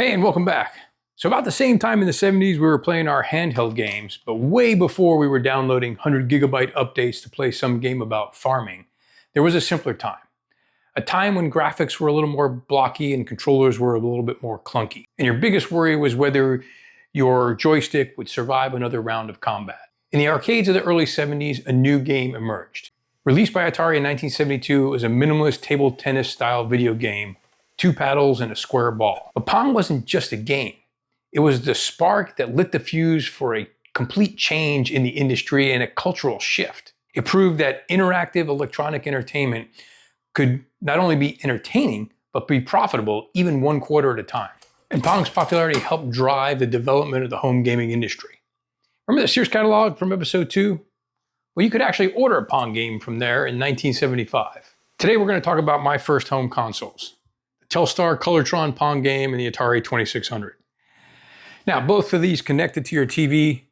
Hey, and welcome back. So about the same time in the 70s, we were playing our handheld games, but way before we were downloading 100 gigabyte updates to play some game about farming, there was a simpler time. A time when graphics were a little more blocky and controllers were a little bit more clunky. And your biggest worry was whether your joystick would survive another round of combat. In the arcades of the early 70s, a new game emerged. Released by Atari in 1972, it was a minimalist table tennis style video game, 2 paddles and a square ball. But Pong wasn't just a game. It was the spark that lit the fuse for a complete change in the industry and a cultural shift. It proved that interactive electronic entertainment could not only be entertaining, but be profitable even one quarter at a time. And Pong's popularity helped drive the development of the home gaming industry. Remember the Sears catalog from episode 2? Well, you could actually order a Pong game from there in 1975. Today we're going to talk about my first home consoles, the Telstar Colortron Pong game and the Atari 2600. Now, both of these connected to your TV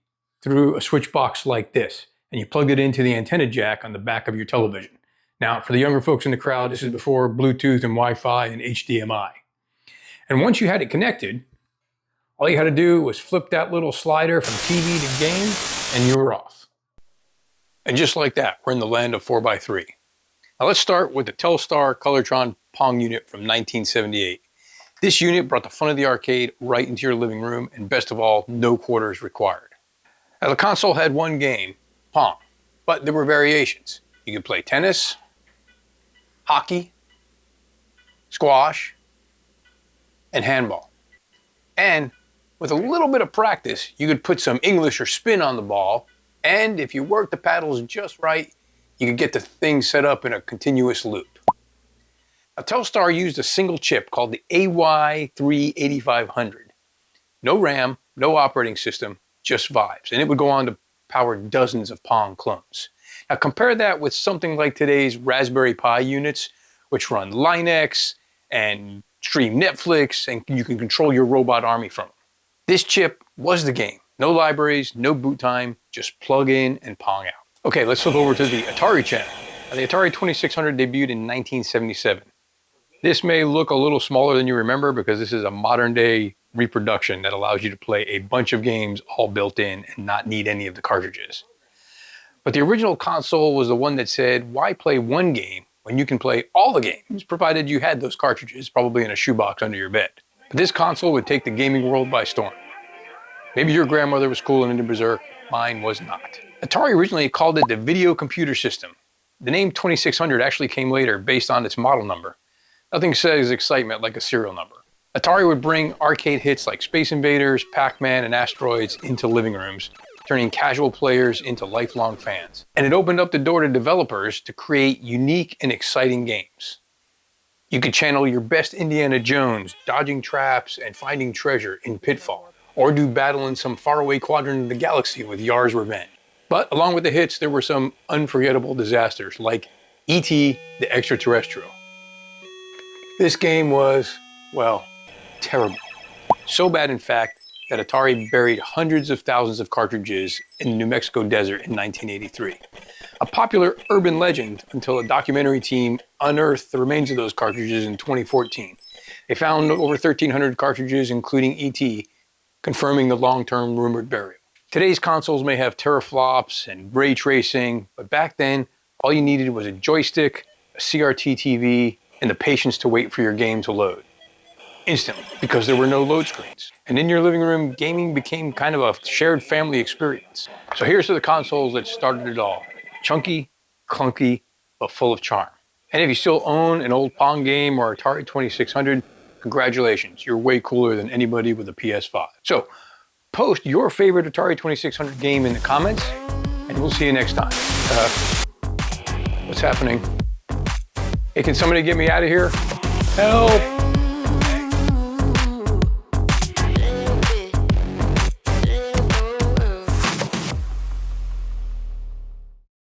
through a switch box like this, and you plugged it into the antenna jack on the back of your television. Now, for the younger folks in the crowd, this is before Bluetooth and Wi-Fi and HDMI. And once you had it connected, all you had to do was flip that little slider from TV to game, and you were off. And just like that, we're in the land of 4x3. Now let's start with the Telstar Colortron Pong unit from 1978. This unit brought the fun of the arcade right into your living room, and best of all, no quarters required. Now the console had one game, Pong, but there were variations. You could play tennis, hockey, squash, and handball. And with a little bit of practice, you could put some English or spin on the ball, and if you worked the paddles just right, you could get the thing set up in a continuous loop. Now, Telstar used a single chip called the AY3-8500. No RAM, no operating system, just vibes, and it would go on to power dozens of Pong clones. Now compare that with something like today's Raspberry Pi units, which run Linux and stream Netflix, and you can control your robot army from them. This chip was the game. No libraries, no boot time, just plug in and Pong out. Okay, let's flip over to the Atari channel. Now, the Atari 2600 debuted in 1977. This may look a little smaller than you remember because this is a modern day reproduction that allows you to play a bunch of games all built in and not need any of the cartridges. But the original console was the one that said, why play one game when you can play all the games, provided you had those cartridges, probably in a shoebox under your bed. But this console would take the gaming world by storm. Maybe your grandmother was cool and into berserk, mine was not. Atari originally called it the Video Computer System. The name 2600 actually came later based on its model number. Nothing says excitement like a serial number. Atari would bring arcade hits like Space Invaders, Pac-Man, and Asteroids into living rooms, turning casual players into lifelong fans. And it opened up the door to developers to create unique and exciting games. You could channel your best Indiana Jones, dodging traps and finding treasure in Pitfall, or do battle in some faraway quadrant of the galaxy with Yar's Revenge. But along with the hits, there were some unforgettable disasters, like E.T. the Extraterrestrial. This game was, well, terrible. So bad, in fact, that Atari buried hundreds of thousands of cartridges in the New Mexico desert in 1983. A popular urban legend until a documentary team unearthed the remains of those cartridges in 2014. They found over 1,300 cartridges, including E.T., confirming the long-term rumored burial. Today's consoles may have teraflops and ray tracing, but back then, all you needed was a joystick, a CRT TV, and the patience to wait for your game to load. Instantly, because there were no load screens. And in your living room, gaming became kind of a shared family experience. So here's to the consoles that started it all. Chunky, clunky, but full of charm. And if you still own an old Pong game or Atari 2600, congratulations, you're way cooler than anybody with a PS5. So, post your favorite Atari 2600 game in the comments, and we'll see you next time. What's happening? Hey, can somebody get me out of here? Help!